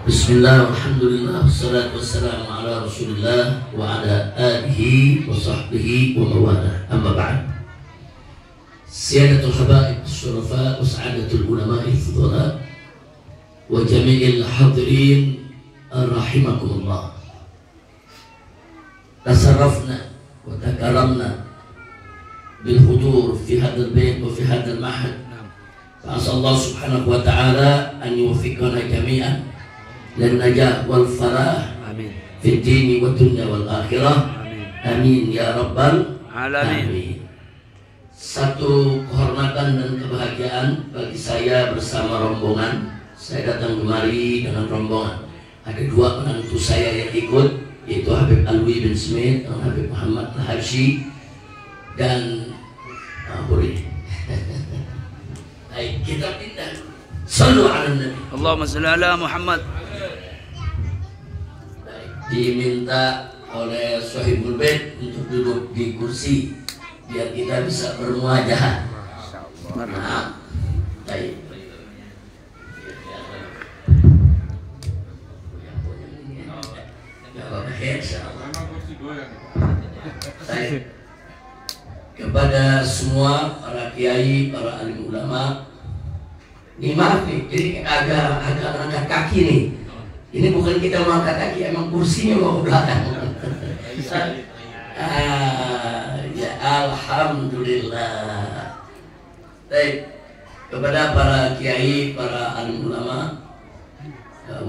Bismillah, alhamdulillah, wassalatu wassalamu ala rasulillah wa ala alihi wa sahbihi wa mawalah. Amma ba'd. Siyadatul habaib syurafa wa sa'adatul ulama'i fudhala wa jami'il hadirin rahimakumullah. Tasarrafna wa takaramna bil hudur fi hadzal bait wa fi hadzal mahad. Fa Allah subhanahu wa ta'ala an yuwaffiqana jami'an lin najah wal falah. Amin. Fid dini wa dunya wal akhirah. Amin. Amin ya rabbal alamin. Satu kehormatan dan kebahagiaan bagi saya bersama rombongan. Saya datang kemari dengan rombongan. Ada dua menantu saya yang ikut, yaitu Habib Alwi bin Smith dan Habib Muhammad Al-Haji. Dan boleh. Baik, kita pindah. Sallu ala Nabi. Allahumma salli ala Muhammad. Diminta oleh Sohibul Bait untuk duduk di kursi biar kita bisa bermuajah. Nah, baik. Baik. Kepada semua para kiai, para alim ulama, ini maaf nih, jadi agak angkat kaki nih. Ini bukan kita mau angkat kaki, emang kursinya mau ke belakang. Ya alhamdulillah. Baik, kepada para kiai, para alim ulama,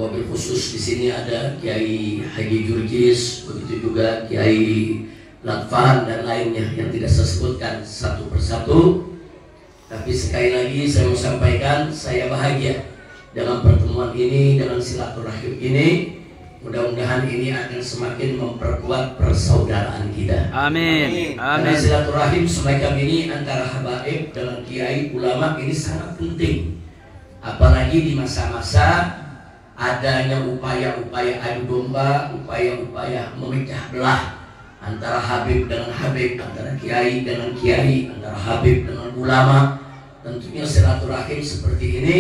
wabil khusus di sini ada Kiai Haji Jurjis, begitu juga Kiai Latfan dan lainnya yang tidak saya sebutkan satu persatu. Tapi sekali lagi saya mau sampaikan, saya bahagia dengan pertemuan ini, dengan silaturahim ini. Mudah-mudahan ini akan semakin memperkuat persaudaraan kita. Amin. Karena silaturahim semacam ini antara habaib dengan kiai ulama ini sangat penting. Apalagi di masa-masa adanya upaya-upaya adu domba, upaya-upaya memecah belah antara habib dengan habib, antara kiai dengan kiai, antara habib dengan ulama. Tentunya silaturahim seperti ini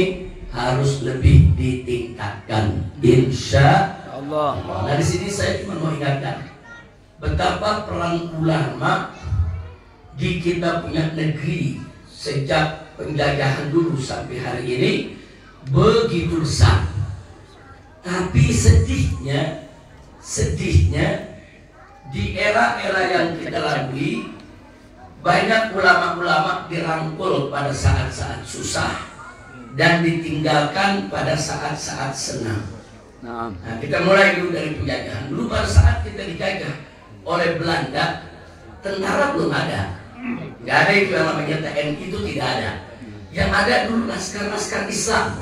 harus lebih ditingkatkan, insya Allah. Nah, di sini saya cuma mau ingatkan betapa peran ulama di kita punya negeri sejak penjajahan dulu sampai hari ini begitu besar. Tapi sedihnya di era-era yang kita lalui banyak ulama-ulama dirangkul pada saat-saat susah dan ditinggalkan pada saat-saat senang. Nah, kita mulai dulu dari penjajahan. Dulu pada saat kita dijajah oleh Belanda, tentara belum ada. Nggak ada itu yang namanya TNI, itu tidak ada. Yang ada dulu laskar-laskar Islam.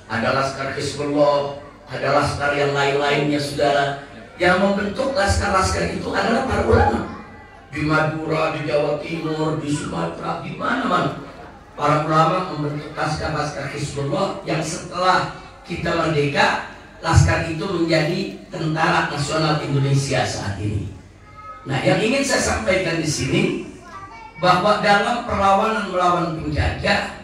Ada laskar Hizbullah, ada laskar yang lain-lainnya, saudara. Yang membentuk laskar-laskar itu adalah para ulama. Di Madura, di Jawa Timur, di Sumatera, di mana-mana. Para ulama membentuk laskar-laskar Hizbullah yang setelah kita merdeka, laskar itu menjadi Tentara Nasional Indonesia saat ini. Nah, yang ingin saya sampaikan di sini bahwa dalam perlawanan melawan penjajah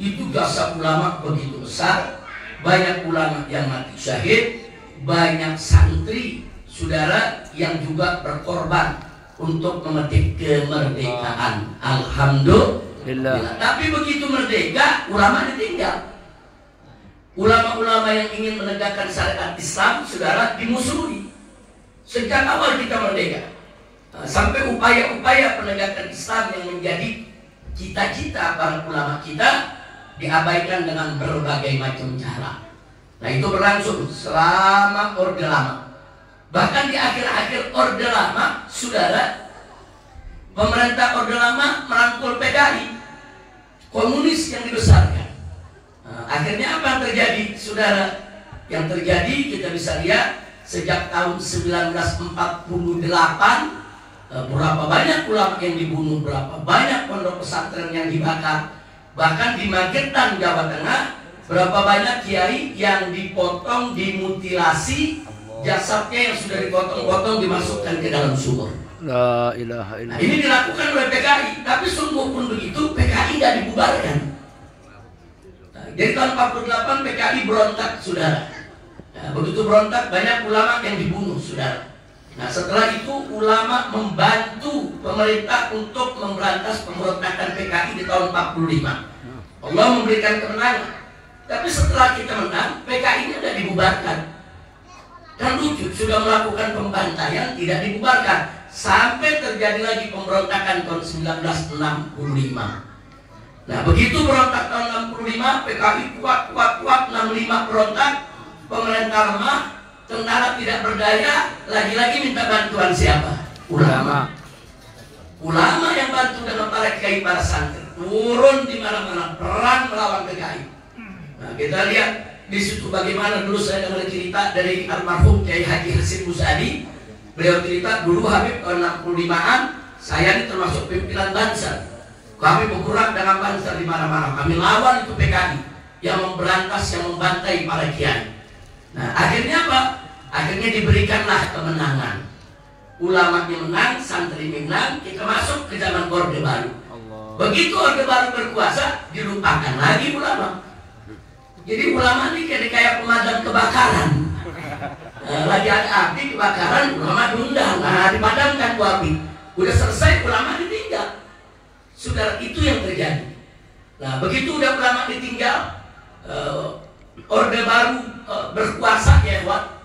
itu jasa ulama begitu besar, banyak ulama yang mati syahid, banyak santri saudara yang juga berkorban untuk memetik kemerdekaan. Alhamdulillah. Tapi begitu merdeka, ulama ditinggal. Ulama-ulama yang ingin menegakkan syariat Islam, saudara, dimusuhi. Sejak awal kita merdeka, sampai upaya-upaya penegakan Islam yang menjadi cita-cita para ulama kita diabaikan dengan berbagai macam cara. Nah, itu berlangsung selama Orde Lama. Bahkan di akhir-akhir Orde Lama, saudara, pemerintah Orde Lama merangkul PKI, komunis yang dibesarkan. Akhirnya apa yang terjadi, saudara? Yang terjadi kita bisa lihat sejak tahun 1948, berapa banyak ulama yang dibunuh, berapa banyak pondok pesantren yang dibakar. Bahkan di Magetan, Jawa Tengah, berapa banyak kiai yang dipotong, dimutilasi, jasadnya yang sudah dipotong-potong dimasukkan ke dalam sumur. La ilaha illallah. Nah, ini dilakukan oleh PKI, tapi sungguh pun begitu PKI tidak dibubarkan. Jadi tahun 48 PKI berontak, saudara. begitu berontak banyak ulama yang dibunuh, saudara. Nah, setelah itu ulama membantu pemerintah untuk memberantas pemberontakan PKI di tahun 45. Allah memberikan kemenangan. Tapi setelah kita menang, PKI-nya tidak dibubarkan. Kan lucu, sudah melakukan pembantaian tidak dibubarkan sampai terjadi lagi pemberontakan tahun 1965. Nah, begitu berontak tahun 65, PKI kuat 65 berontak, pemerintah lemah, tentara tidak berdaya, lagi-lagi minta bantuan siapa? Ulama. Ulama yang bantu dengan para kiai, para santri turun di mana-mana perang melawan PKI. Nah, kita lihat di situ bagaimana dulu saya dengar cerita dari almarhum Kiai Haji Hasim Muzadi. Beliau cerita dulu Habib tahun 65-an, saya ini termasuk pimpinan Banser. Kami bergerak dengan Banser di mana-mana. Kami lawan itu PKI yang memberantas, yang membantai para kiai. Nah, akhirnya apa? Akhirnya diberikanlah kemenangan. Ulamanya menang, santri menang, kita masuk ke zaman Orde Baru. Begitu Orde Baru berkuasa, dilupakan lagi ulama. Jadi ulama ini kayak pemadam kebakaran. Lagi ada api kebakaran, ulama diundang, nah dipadamkan tuh api. Udah selesai, ulama ditinggal. Saudara, itu yang terjadi. Nah, begitu udah ulama ditinggal, Orde Baru berkuasa, ya Wak.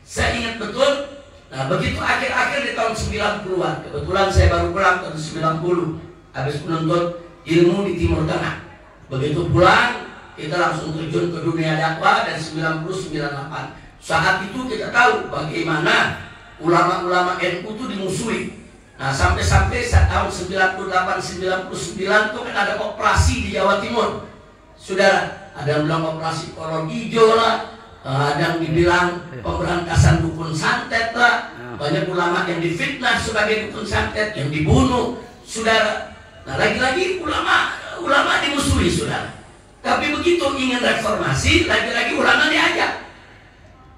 Saya ingat betul. Nah, begitu akhir-akhir di tahun 90-an, kebetulan saya baru pulang tahun 90, habis menuntut ilmu di Timur Tengah. Begitu pulang, kita langsung terjun ke dunia dakwah dan 90-98. Saat itu kita tahu bagaimana ulama-ulama NU itu dimusuhi. Nah, sampai-sampai tahun 98-99 itu kan ada operasi di Jawa Timur. Saudara, ada yang bilang operasi kolor hijau lah, ada yang dibilang pemberantasan dukun santet lah. Banyak ulama yang difitnah sebagai dukun santet, yang dibunuh, saudara. Nah, lagi-lagi ulama dimusuhi, saudara. Tapi begitu ingin reformasi, lagi-lagi ulama diajak.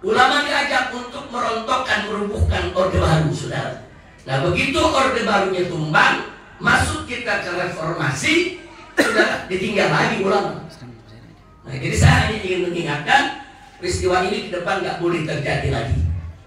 Ulama diajak untuk merontokkan, merubuhkan Orde Baru, saudara. Nah, begitu Orde Barunya tumbang, masuk kita ke reformasi, saudara, ditinggal lagi ulama. Nah, jadi saya hanya ingin mengingatkan peristiwa ini ke depan nggak boleh terjadi lagi.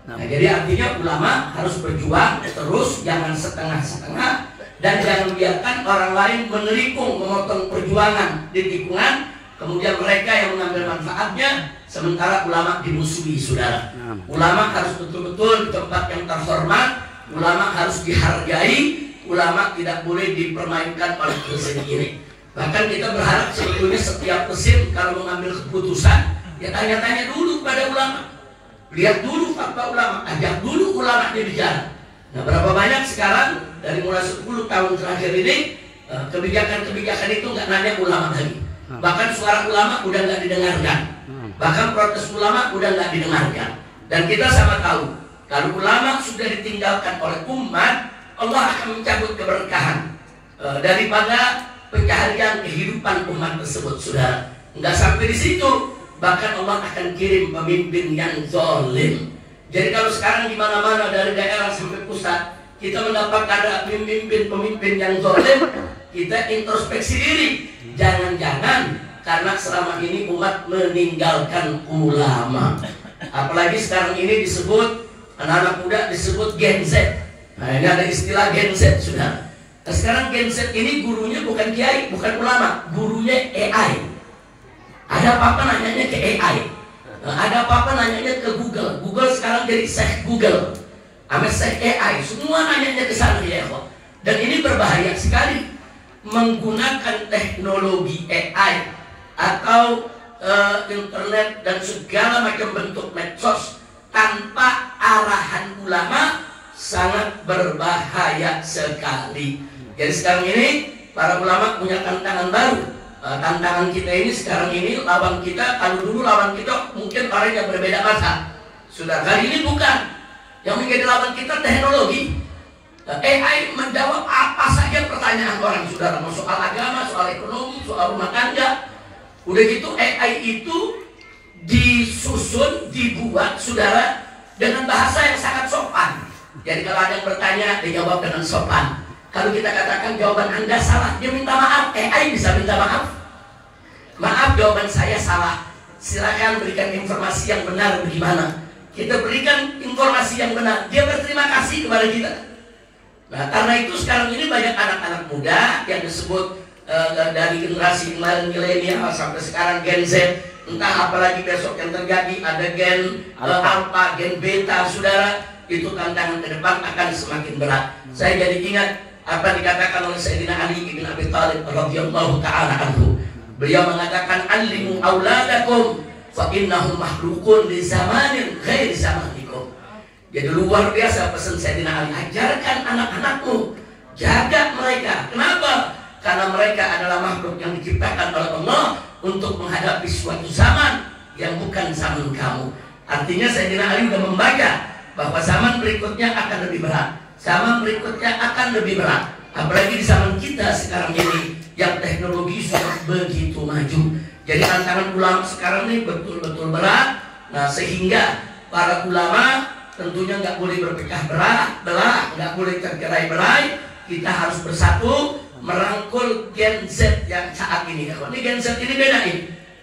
Nah, jadi artinya ulama harus berjuang terus, jangan setengah-setengah, dan jangan biarkan orang lain menelikung, memotong perjuangan di lingkungan, kemudian mereka yang mengambil manfaatnya, sementara ulama dimusuhi, saudara. Ulama harus betul-betul di tempat yang terhormat, ulama harus dihargai, ulama tidak boleh dipermainkan oleh mesin ini. Bahkan kita berharap sebetulnya setiap mesin kalau mengambil keputusan, ya tanya-tanya dulu pada ulama, lihat dulu fatwa ulama, ajak dulu ulama dia bicara. Nah, berapa banyak sekarang dari mulai 10 tahun terakhir ini kebijakan-kebijakan itu nggak nanya ulama lagi. Bahkan suara ulama udah nggak didengarkan, bahkan protes ulama udah nggak didengarkan. Dan kita sama tahu kalau ulama sudah ditinggalkan oleh umat, Allah akan mencabut keberkahan daripada pencaharian kehidupan umat tersebut, saudara. Nggak sampai di situ, bahkan Allah akan kirim pemimpin yang zalim. Jadi kalau sekarang di mana-mana dari daerah sampai pusat kita mendapat ada pemimpin yang zalim, kita introspeksi diri. Jangan-jangan karena selama ini umat meninggalkan ulama. Apalagi sekarang ini disebut anak-anak muda disebut Gen Z. Nah, ini ada istilah Gen Z, sudah. Nah, sekarang Gen Z ini gurunya bukan kiai, bukan ulama, gurunya AI. Ada apa-apa nanyanya ke AI. Nah, ada apa-apa nanyanya ke Google. Google sekarang jadi Syekh Google, sama Syekh AI. Semua nanyanya ke sana, ya Allah. Dan ini berbahaya sekali. Menggunakan teknologi AI atau internet dan segala macam bentuk medsos tanpa arahan ulama sangat berbahaya sekali. Jadi sekarang ini para ulama punya tantangan baru. Tantangan kita ini sekarang ini, lawan kita, kalau dulu lawan kita mungkin orang yang berbeda masa. Sudah kali ini bukan. Yang menjadi lawan kita teknologi. AI menjawab apa saja pertanyaan orang, saudara. Mau soal agama, soal ekonomi, soal rumah tangga. Udah gitu AI itu disusun, dibuat, saudara, dengan bahasa yang sangat sopan. Jadi kalau ada yang bertanya, dijawab dengan sopan. Kalau kita katakan jawaban Anda salah, dia minta maaf. AI bisa minta maaf. Maaf, jawaban saya salah. silakan berikan informasi yang benar bagaimana. Kita berikan informasi yang benar, dia berterima kasih kepada kita. Nah, karena itu sekarang ini banyak anak-anak muda yang disebut dari generasi milenial sampai sekarang Gen Z, entah apalagi besok yang terjadi ada Gen Alpha, Gen Beta, saudara, itu tantangan ke depan akan semakin berat. Saya jadi ingat apa dikatakan oleh Sayyidina Ali bin Abi Thalib radhiyallahu taala anhu. Beliau mengatakan, "Allimu auladakum fa innahum makhluqun li zamanin ghairi zamanikum." Jadi luar biasa pesan Sayyidina Ali, ajarkan anak-anakmu, jaga mereka. Kenapa? Karena mereka adalah makhluk yang diciptakan oleh Allah untuk menghadapi suatu zaman yang bukan zaman kamu. Artinya Sayyidina Ali sudah membaca bahwa zaman berikutnya akan lebih berat. Zaman berikutnya akan lebih berat. Apalagi di zaman kita sekarang ini yang teknologi sudah begitu maju. Jadi tantangan ulama sekarang ini betul-betul berat. Nah, sehingga para ulama tentunya nggak boleh berpecah belah, nggak boleh tercerai-berai. Kita harus bersatu merangkul Gen Z yang saat ini. Ini Gen Z ini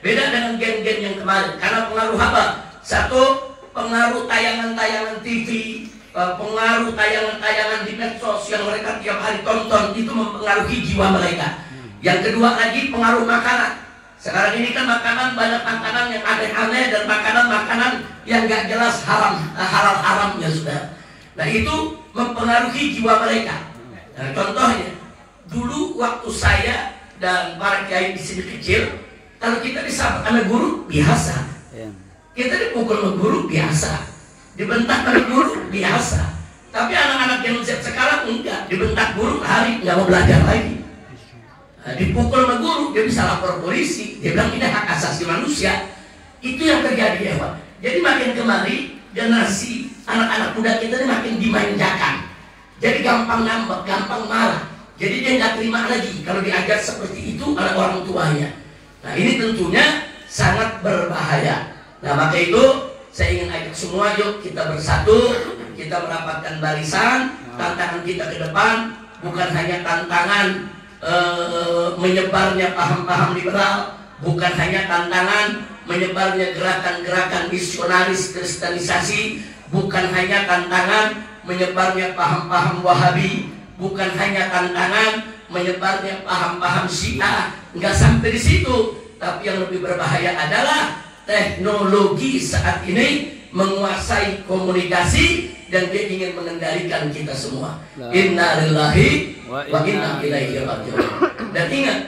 beda dengan gen-gen yang kemarin. Karena pengaruh apa? Satu, pengaruh tayangan-tayangan TV, pengaruh tayangan-tayangan di medsos yang mereka tiap hari tonton, itu mempengaruhi jiwa mereka. Yang kedua lagi pengaruh makanan. Sekarang ini kan makanan, banyak makanan yang aneh-aneh dan makanan-makanan yang gak jelas halal-haramnya, sudah. Nah, itu mempengaruhi jiwa mereka. Nah, contohnya dulu waktu saya dan para kiai di sini kecil, kalau kita disabet sama guru biasa, kita dipukul sama guru biasa, dibentak sama guru biasa. Tapi anak-anak yang sekarang enggak, dibentak guru hari nggak mau belajar lagi. Nah, dipukul sama guru dia bisa lapor polisi, dia bilang ini hak asasi manusia. Itu yang terjadi ya Pak. Jadi makin kemari generasi anak-anak muda kita ini makin dimanjakan. Jadi gampang ngambek, gampang marah. Jadi dia nggak terima lagi kalau diajar seperti itu oleh orang tuanya. Nah, ini tentunya sangat berbahaya. Nah, maka itu saya ingin ajak semua, yuk kita bersatu, kita merapatkan barisan. Tantangan kita ke depan bukan hanya tantangan menyebarnya paham-paham liberal, bukan hanya tantangan menyebarnya gerakan-gerakan misionaris kristenisasi, bukan hanya tantangan menyebarnya paham-paham Wahabi, bukan hanya tantangan menyebarnya paham-paham Syiah. Nggak sampai di situ. Tapi yang lebih berbahaya adalah teknologi saat ini menguasai komunikasi dan dia ingin mengendalikan kita semua. Inna lillahi wa inna ilaihi raji'un. Dan ingat,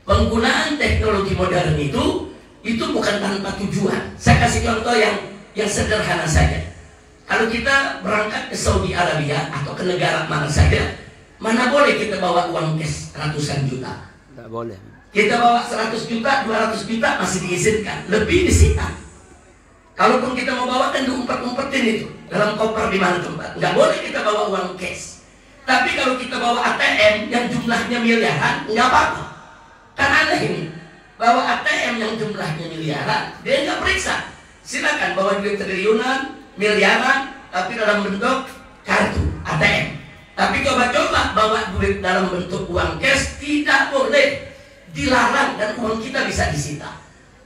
penggunaan teknologi modern itu bukan tanpa tujuan. Saya kasih contoh yang sederhana saja. Kalau kita berangkat ke Saudi Arabia atau ke negara mana saja, mana boleh kita bawa uang cash ratusan juta? Tidak boleh. Kita bawa 100 juta, 200 juta masih diizinkan, lebih disita. Kalaupun kita mau bawa kan diumpet-umpetin itu dalam koper di mana tempat. Nggak boleh kita bawa uang cash. Tapi kalau kita bawa ATM yang jumlahnya miliaran, nggak apa-apa. Kan aneh ini. Bawa ATM yang jumlahnya miliaran, dia nggak periksa. Silakan bawa duit triliunan, miliaran, tapi dalam bentuk kartu ATM. Tapi coba-coba bawa duit dalam bentuk uang cash, tidak boleh, dilarang dan uang kita bisa disita.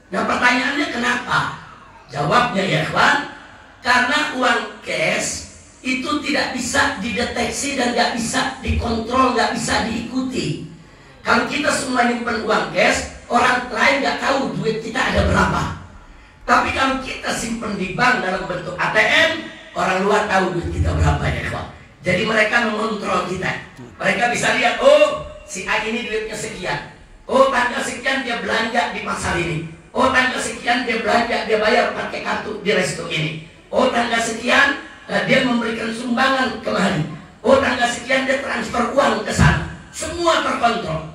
Nah, pertanyaannya kenapa? Jawabnya ya kawan, karena uang cash itu tidak bisa dideteksi dan nggak bisa dikontrol, nggak bisa diikuti. Kalau kita semua nyimpen uang cash, orang lain nggak tahu duit kita ada berapa. Tapi kalau kita simpen di bank dalam bentuk ATM, orang luar tahu duit kita berapa ya kawan. Jadi mereka mengontrol kita. Mereka bisa lihat, oh si A ini duitnya sekian. Oh tanggal sekian dia belanja di pasar ini. Oh tanggal sekian dia belanja, dia bayar pakai kartu di resto ini. Oh tanggal sekian dia memberikan sumbangan kemari. Oh tanggal sekian dia transfer uang ke sana. Semua terkontrol.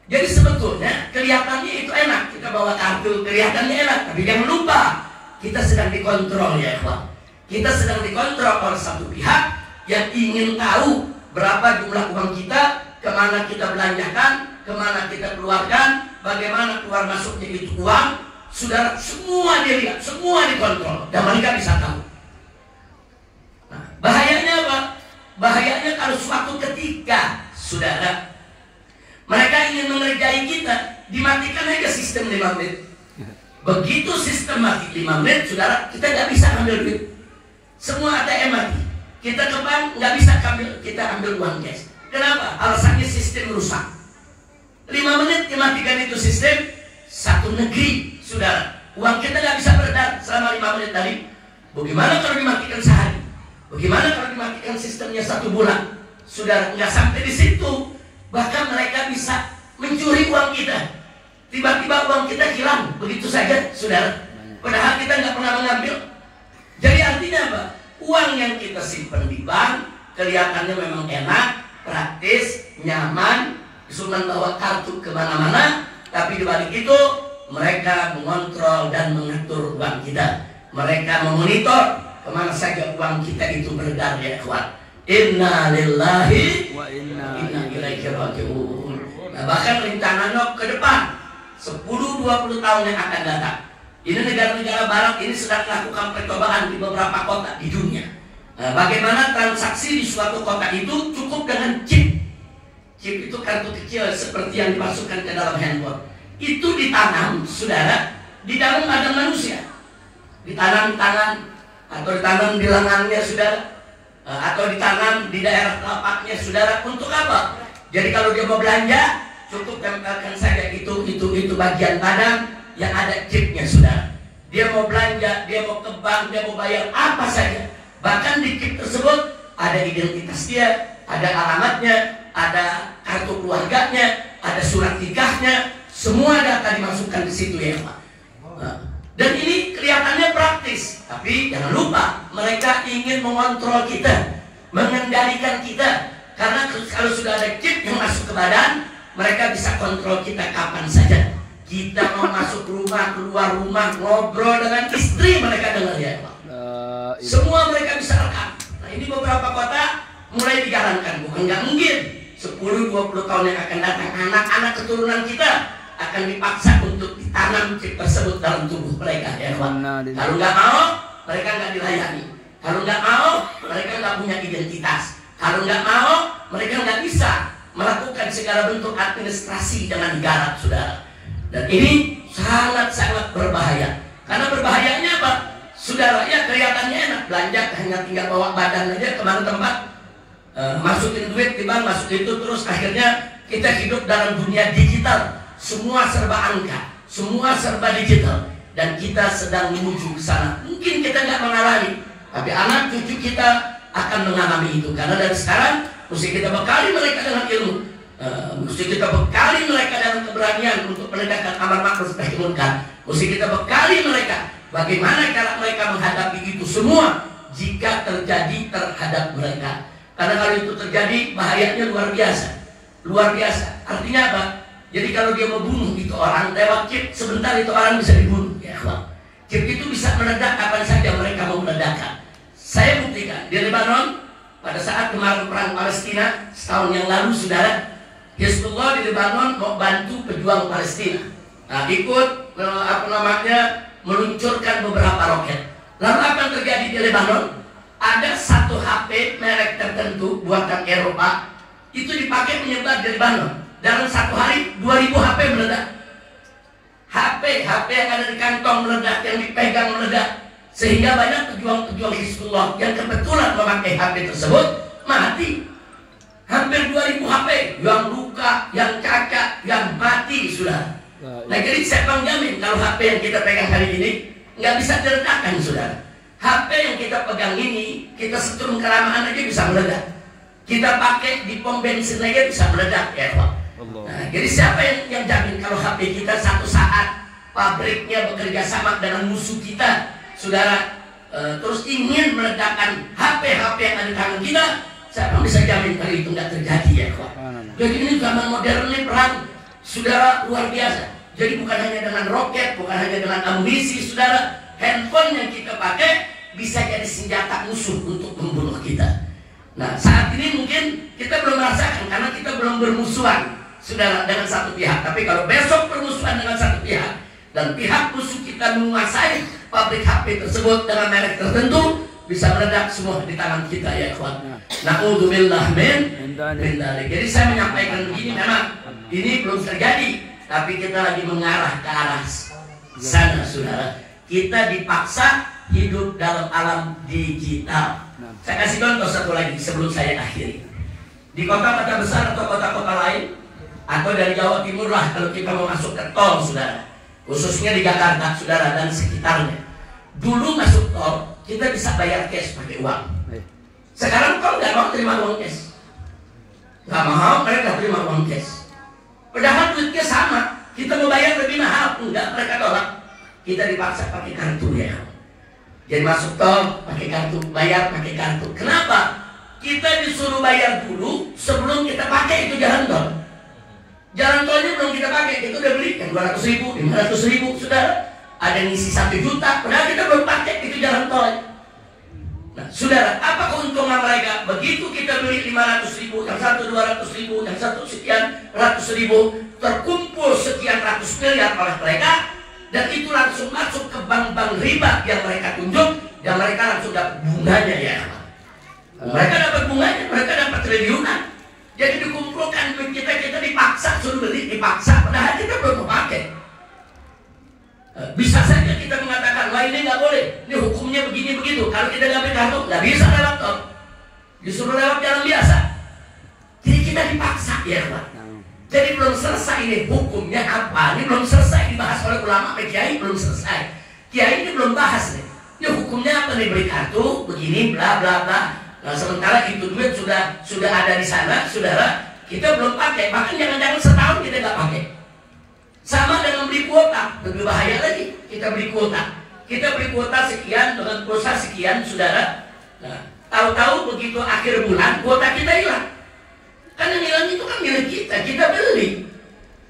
Jadi sebetulnya kelihatannya itu enak, kita bawa kartu kelihatannya enak, tapi jangan lupa kita sedang dikontrol ya kawan. Kita sedang dikontrol oleh satu pihak yang ingin tahu berapa jumlah uang kita, kemana kita belanjakan, kemana kita keluarkan, bagaimana keluar masuknya itu uang. Saudara, semua dilihat, semua dikontrol dan mereka bisa tahu. Nah, bahayanya apa? Bahayanya kalau suatu ketika saudara mereka ingin mengerjai kita, dimatikan aja sistem 5 menit. Begitu 5 menit, saudara, kita nggak bisa ambil duit. Semua ATM mati. Kita ke bank nggak bisa kita ambil uang cash. Kenapa? Alasannya sistem rusak. 5 menit dimatikan itu sistem. Satu negeri, saudara, uang kita nggak bisa beredar selama 5 menit tadi. Bagaimana kalau dimatikan sehari? Bagaimana kalau dimatikan sistemnya 1 bulan? Saudara, nggak sampai di situ. Bahkan mereka bisa mencuri uang kita. Tiba-tiba uang kita hilang begitu saja, saudara. Padahal kita nggak pernah mengambil. Jadi artinya apa? Uang yang kita simpan di bank kelihatannya memang enak, praktis, nyaman, cuma bawa kartu kemana-mana. Tapi dibalik itu mereka mengontrol dan mengatur uang kita. Mereka memonitor kemana saja uang kita itu beredar, ya ikhwan. Inna lillahi wa inna ilaihi raji'un. Nah, bahkan rencananya ke depan 10-20 tahun yang akan datang, ini negara-negara barat ini sedang melakukan percobaan di beberapa kota di dunia. Nah, bagaimana transaksi di suatu kota itu cukup dengan chip. Chip itu kartu kecil seperti yang dimasukkan ke dalam handphone. Itu ditanam, saudara, di dalam badan manusia. Ditanam di tangan, atau ditanam di lengannya, saudara, atau ditanam di daerah telapaknya, saudara. Untuk apa? Jadi kalau dia mau belanja, cukup tempelkan saja itu bagian badan yang ada chipnya, saudara. Dia mau belanja, dia mau ke bank, dia mau bayar apa saja. Bahkan di chip tersebut ada identitas dia, ada alamatnya, ada kartu keluarganya, ada surat nikahnya, semua data dimasukkan di situ, ya Pak. Dan ini kelihatannya praktis, tapi jangan lupa mereka ingin mengontrol kita, mengendalikan kita. Karena kalau sudah ada chip yang masuk ke badan, mereka bisa kontrol kita kapan saja. Kita mau masuk rumah, keluar rumah, ngobrol dengan istri mereka dengar, ya Pak. Semua mereka bisa rekam. Nah, ini beberapa kota mulai dijalankan. Bukan nggak mungkin 10-20 tahun yang akan datang, anak-anak keturunan kita akan dipaksa untuk ditanam chip tersebut dalam tubuh mereka, ya Pak. Kalau nggak mau, mereka nggak dilayani. Kalau nggak mau, mereka nggak punya identitas. Kalau nggak mau, mereka nggak bisa melakukan segala bentuk administrasi dengan negara, saudara. Dan ini sangat-sangat berbahaya. Karena berbahayanya apa? Saudara, ya kelihatannya enak, belanja hanya tinggal bawa badan aja kemana tempat, masukin duit di bank, masuk itu, terus akhirnya kita hidup dalam dunia digital. Semua serba angka, semua serba digital, dan kita sedang menuju ke sana. Mungkin kita nggak mengalami, tapi anak cucu kita akan mengalami itu. Karena dari sekarang mesti kita bekali mereka dengan ilmu, mesti kita bekali mereka dengan keberanian untuk menegakkan amar ma'ruf nahi munkar. Mesti kita bekali mereka bagaimana cara mereka menghadapi itu semua jika terjadi terhadap mereka. Karena kalau itu terjadi, bahayanya luar biasa, luar biasa. Artinya apa? Jadi kalau dia mau bunuh itu orang lewat chip, sebentar itu orang bisa dibunuh, ya Pak. Chip itu bisa meledak kapan saja mereka mau meledakkan. Saya buktikan di Lebanon pada saat kemarin perang Palestina setahun yang lalu, saudara, Hizbullah di Lebanon mau bantu pejuang Palestina. Nah, ikut meluncurkan beberapa roket. Lalu apa yang terjadi di Lebanon? Ada satu HP merek tertentu buatan Eropa itu dipakai menyebar di Lebanon. Dalam satu hari 2000 HP meledak. HP yang ada di kantong meledak, yang dipegang meledak. Sehingga banyak pejuang-pejuang Hizbullah yang kebetulan memakai HP tersebut mati. Hampir 2000 HP yang luka, yang cacat, yang mati, sudah. Nah, jadi siapa yang jamin kalau HP yang kita pegang hari ini nggak bisa diledakkan, saudara? HP yang kita pegang ini, kita setrum keramaan aja bisa meledak. Kita pakai di pom bensin aja bisa meledak, ya Pak. Nah, jadi siapa yang jamin kalau HP kita satu saat pabriknya bekerja sama dengan musuh kita, saudara, terus ingin meledakkan HP yang ada di tangan kita, siapa bisa jamin kalau itu nggak terjadi, ya Pak? Jadi ini zaman modern ini perang, saudara, luar biasa. Jadi bukan hanya dengan roket, bukan hanya dengan amunisi, saudara, handphone yang kita pakai bisa jadi senjata musuh untuk membunuh kita. Nah, saat ini mungkin kita belum merasakan karena kita belum bermusuhan, saudara, dengan satu pihak. Tapi kalau besok bermusuhan dengan satu pihak dan pihak musuh kita menguasai pabrik HP tersebut dengan merek tertentu, bisa meledak semua di tangan kita, ya kawan. Na'udzubillah min dzalik. Jadi saya menyampaikan begini, memang ini belum terjadi, tapi kita lagi mengarah ke arah sana, saudara. kita dipaksa hidup dalam alam digital. Saya kasih contoh satu lagi sebelum saya akhiri. Di kota-kota besar atau kota-kota lain, atau dari Jawa Timur lah, kalau kita mau masuk ke tol, saudara, khususnya di Jakarta, saudara, dan sekitarnya. Dulu masuk tol, kita bisa bayar cash pakai uang. Sekarang tol nggak mau terima uang cash. Nggak mau mereka terima uang cash. Padahal duitnya sama, kita mau bayar lebih mahal, enggak, mereka tolak. Kita dipaksa pakai kartu ya. Jadi masuk tol pakai kartu, bayar pakai kartu. Kenapa? Kita disuruh bayar dulu sebelum kita pakai itu jalan tol. Jalan tolnya belum kita pakai, itu udah beli yang 200.000, 500.000, saudara. Ada yang ngisi 1 juta, padahal kita belum pakai itu jalan tol. Nah, saudara, apa keuntungan mereka? Begitu kita beli 500.000, yang satu 200.000, yang satu sekian ratus ribu, terkumpul sekian ratus miliar oleh mereka. Dan itu langsung masuk ke bank-bank riba yang mereka tunjuk, dan mereka langsung dapat bunganya ya. Mereka dapat bunganya, mereka dapat triliunan. Jadi dikumpulkan duit kita dipaksa suruh beli, dipaksa, padahal kita belum pakai. Bisa saja kita mengatakan, wah ini nggak boleh, ini hukumnya begini begitu. Kalau kita nggak pakai kartu, nggak bisa lewat tol, disuruh lewat jalan biasa. Jadi kita dipaksa ya Pak. Jadi belum selesai ini hukumnya apa? Ini belum selesai dibahas oleh ulama, kiai belum selesai. Kiai ini belum bahas nih. Ini hukumnya apa nih, beli kartu begini bla bla bla. Nah, sementara itu duit sudah ada di sana, saudara, kita belum pakai. Bahkan jangan-jangan setahun kita nggak pakai. Sama dengan beli kuota, lebih bahaya lagi. Kita beli kuota, sekian dengan pulsa sekian, saudara. Nah, tahu-tahu begitu akhir bulan kuota kita hilang. Kan yang hilang itu kan milik kita beli.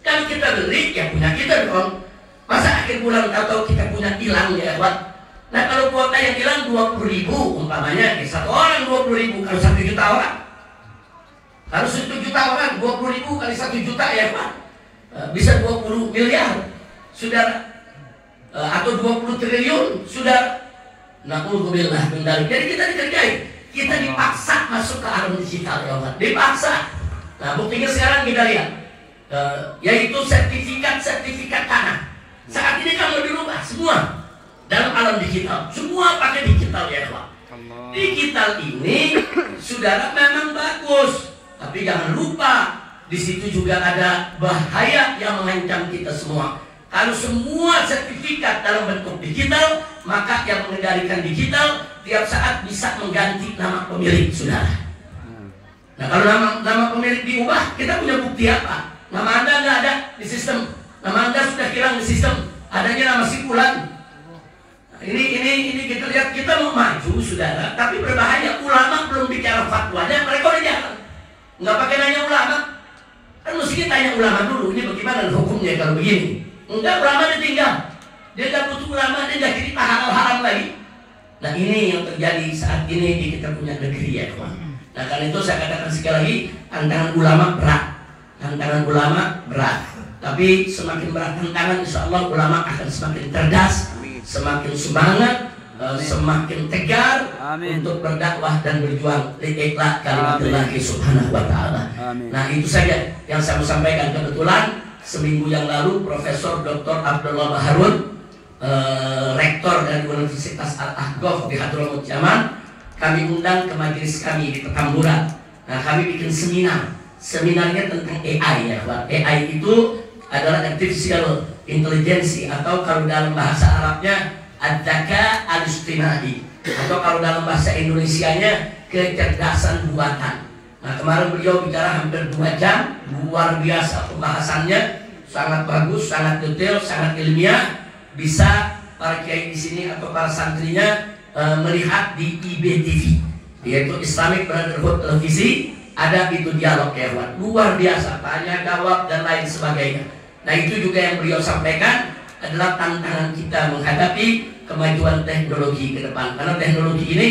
Kalau kita beli, ya punya kita dong. Masa akhir bulan tahu-tahu kita punya hilang ya, Pak? Nah, kalau kuota yang hilang 20.000 umpamanya, satu orang 20.000, kalau 1 juta orang. Kalau 1 juta orang, 20.000 kali 1 juta ya, Pak? Bisa 20 miliar, saudara. Atau 20 triliun, saudara. Na'udzubillah min dzalik. Jadi kita dikerjain. Kita dipaksa masuk ke alam digital ya, Pak. Dipaksa. Nah, buktinya sekarang kita lihat, yaitu sertifikat tanah. Saat ini kalau dirubah semua dalam alam digital, semua pakai digital ya Pak. Digital ini, saudara, memang bagus, tapi jangan lupa di situ juga ada bahaya yang mengancam kita semua. Kalau semua sertifikat dalam bentuk digital, maka yang mengendalikan digital tiap saat bisa mengganti nama pemilik, saudara. Nah, kalau nama pemilik diubah, kita punya bukti apa? Nama Anda nggak ada di sistem. Nama Anda sudah hilang di sistem. Adanya nama si fulan. Nah, ini kita lihat, kita mau maju, saudara, tapi berbahaya. Ulama belum bicara fatwanya, mereka udah jalan. Nggak pakai nanya ulama. Kan mesti kita tanya ulama dulu, ini bagaimana hukumnya kalau begini. Enggak, ulama ditinggal. Dia nggak butuh ulama, dia nggak cerita hal-hal lagi. Nah, ini yang terjadi saat ini di kita punya negeri ya, kawan. Nah, karena itu saya katakan sekali lagi, tantangan ulama berat. Tantangan ulama berat. Tapi semakin berat tantangan, insya Allah ulama akan semakin cerdas, semakin semangat, semakin tegar. Amin. Untuk berdakwah dan berjuang li'iqla kalimatullah subhanahu wa ta'ala. Nah, itu saja yang saya mau sampaikan. Kebetulan seminggu yang lalu Profesor Dr. Abdullah Baharun, rektor dari Universitas Al-Ahqaf di Hadramut Yaman, kami undang ke majelis kami di Petamburan. Nah, kami bikin seminar. Seminarnya tentang AI ya, Pak. AI itu adalah artificial intelligence, atau kalau dalam bahasa Arabnya ad-dzaka al-istinai, atau kalau dalam bahasa Indonesianya kecerdasan buatan. Nah, kemarin beliau bicara hampir 2 jam, luar biasa pembahasannya, sangat bagus, sangat detail, sangat ilmiah. Bisa para kiai di sini atau para santrinya melihat di IBTV, yaitu Islamic Brotherhood Televisi, ada itu dialog ya, luar biasa, tanya jawab dan lain sebagainya. Nah, itu juga yang beliau sampaikan adalah tantangan kita menghadapi kemajuan teknologi ke depan, karena teknologi ini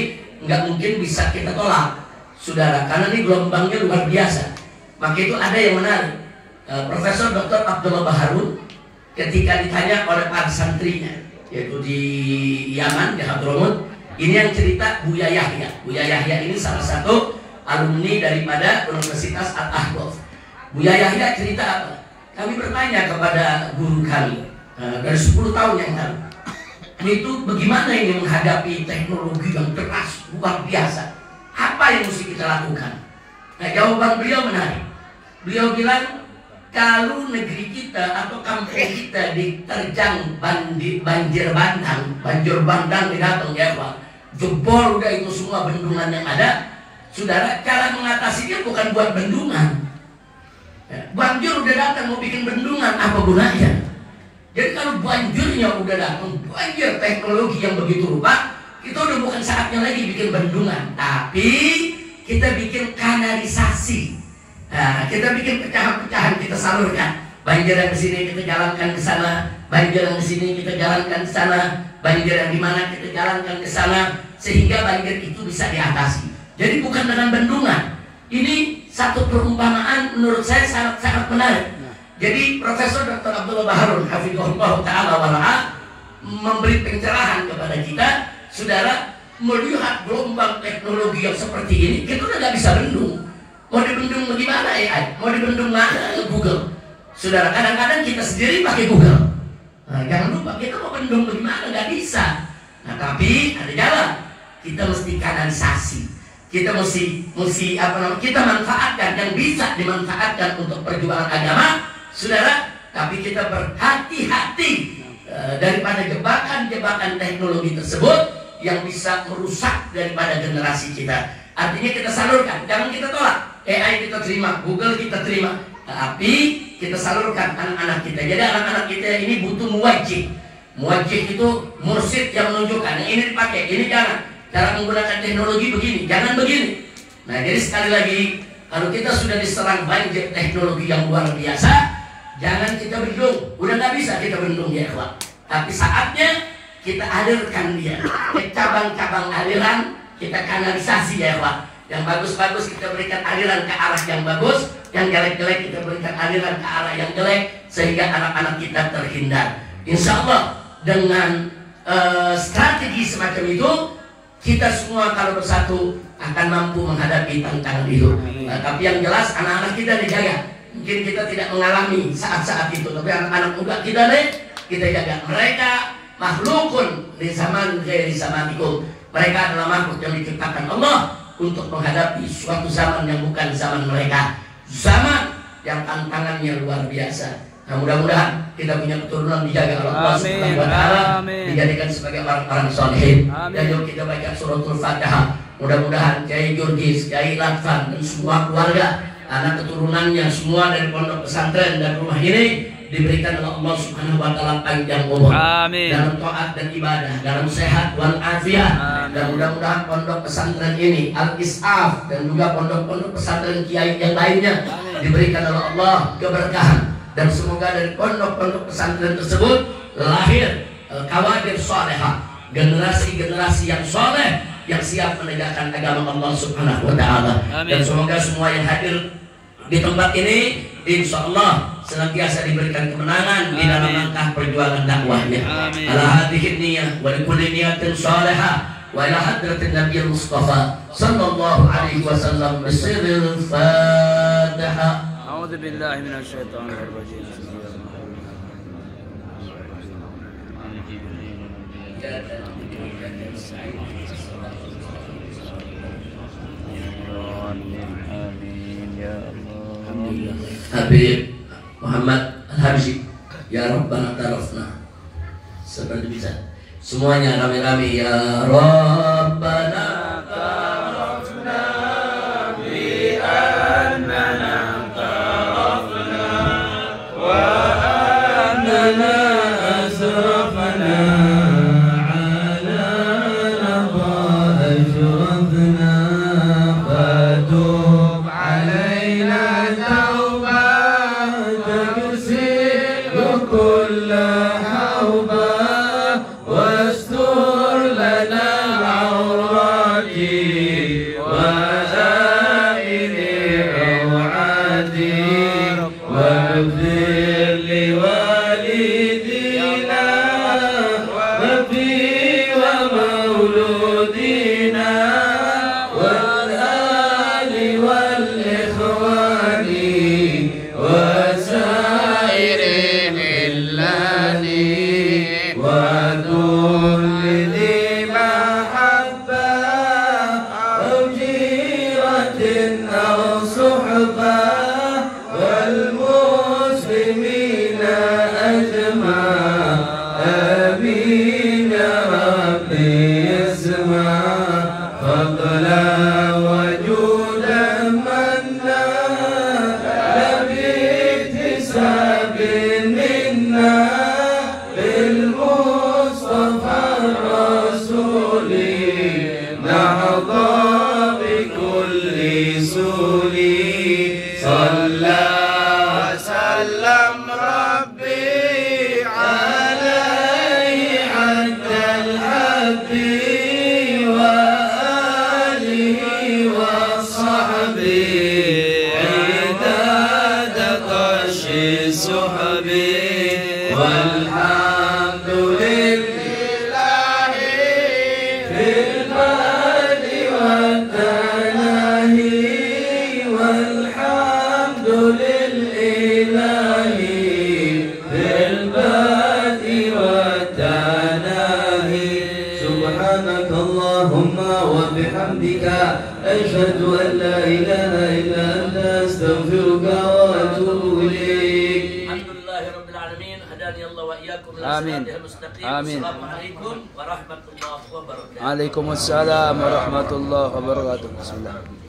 nggak mungkin bisa kita tolak, saudara, karena ini gelombangnya luar biasa. Maka itu ada yang menarik. Profesor Dr. Abdullah Baharun ketika ditanya oleh para santrinya, yaitu di Yaman, di Hadramut, ini yang cerita Buya Yahya. Buya Yahya ini salah satu alumni daripada Universitas Al-Ahqaf. Buya Yahya cerita apa? Kami bertanya kepada guru kami dari 10 tahun yang lalu. Itu bagaimana ini menghadapi teknologi yang keras luar biasa? Apa yang mesti kita lakukan? Nah, jawaban beliau menarik. Beliau bilang, kalau negeri kita atau kampung kita diterjang banjir bandang datang ya Pak, jebol udah itu semua bendungan yang ada, saudara, cara mengatasinya bukan buat bendungan. Banjir udah datang mau bikin bendungan, apa gunanya? Jadi kalau banjirnya udah datang, banjir teknologi yang begitu rupa, kita udah bukan saatnya lagi bikin bendungan, tapi kita bikin kanalisasi. Nah, kita bikin pecahan-pecahan, kita salurkan. Banjir yang di sini kita jalankan ke sana, banjir yang di sini kita jalankan ke sana, banjir yang di mana kita jalankan ke sana, sehingga banjir itu bisa diatasi. Jadi bukan dengan bendungan. Ini satu perumpamaan menurut saya sangat menarik. Jadi Profesor Dr. Abdullah Baharun hafizahullah ta'ala wara'a memberi pencerahan kepada kita, saudara, melihat gelombang teknologi yang seperti ini, kita udah gak bisa bendung. Mau dibendung bagaimana AI? Mau dibendung mana? Google. Saudara, kadang-kadang kita sendiri pakai Google. Nah, jangan lupa, kita mau bendung bagaimana? Gak bisa. Nah, tapi ada jalan. Kita mesti kanalisasi. Kita mesti kita manfaatkan yang bisa dimanfaatkan untuk perjuangan agama, saudara. Tapi kita berhati-hati daripada jebakan-jebakan teknologi tersebut yang bisa merusak daripada generasi kita. Artinya kita salurkan, jangan kita tolak. AI kita terima, Google kita terima, tapi kita salurkan anak-anak kita. Jadi anak-anak kita ini butuh muwajjih. Muwajjih itu mursyid yang menunjukkan, yang ini dipakai, ini jangan. Cara menggunakan teknologi begini, jangan begini. Nah, jadi sekali lagi, kalau kita sudah diserang banjir teknologi yang luar biasa, jangan kita bendung. Udah nggak bisa kita bendung ya, ikhwan. Tapi saatnya kita alirkan dia ke cabang-cabang aliran, kita kanalisasi ya, ikhwan. Yang bagus-bagus kita berikan aliran ke arah yang bagus, yang jelek-jelek kita berikan aliran ke arah yang jelek, sehingga anak-anak kita terhindar. Insya Allah dengan strategi semacam itu, kita semua kalau bersatu akan mampu menghadapi tantangan itu. Tapi yang jelas anak-anak kita dijaga. Mungkin kita tidak mengalami saat-saat itu, tapi anak-anak muda kita kita jaga. Mereka makhlukun di zaman ghairi zamanikum. Mereka adalah makhluk yang diciptakan Allah untuk menghadapi suatu zaman yang bukan zaman mereka. Zaman yang tantangannya luar biasa. Nah, mudah-mudahan kita punya keturunan dijaga oleh Allah Subhanahu wa taala, dijadikan sebagai orang-orang saleh. Dan yuk kita baca suratul Fatihah. Mudah-mudahan Kiai Jurgis, Kiai Latfan dan semua keluarga, anak keturunannya semua dari pondok pesantren dan rumah ini diberikan oleh Allah Subhanahu wa taala panjang umur dalam taat dan ibadah, dalam sehat wal afiat. Dan mudah-mudahan pondok pesantren ini Al-Is'af dan juga pondok-pondok pesantren kiai yang lainnya diberikan oleh Allah keberkahan. Dan semoga dari pondok-pondok pesantren tersebut lahir kawadir salehah, generasi-generasi yang soleh yang siap menegakkan agama Allah Subhanahu wa taala. Dan semoga semua yang hadir di tempat ini insya Allah senantiasa diberikan kemenangan di dalam langkah perjuangan dakwahnya. Ala hadhihi niyyah wa likulli niyatin salihah wa ila hadratin Nabiyil Mustafa sallallahu alaihi wasallam bisirril Fatihah. أعوذ بالله من الشيطان الرجيم. Habib Muhammad Al-Habsyi, ya Rabbana tarafna. Seperti bisa semuanya rame-rame, ya Rabbana tarafna bi annana كل حوبة واستر لنا بالبدء والتناهي والحمد للإله بالبدء والتناهي سبحانك اللهم وبحمدك أشهد أن لا إله إلا أنت أستغفرك وأتوب إليك. الحمد لله رب العالمين هداني الله وإياكم آمين. للصراط المستقيم. آمين. السلام عليكم ورحمة الله وبركاته. Waalaikumsalam warahmatullahi wabarakatuh. Bismillah.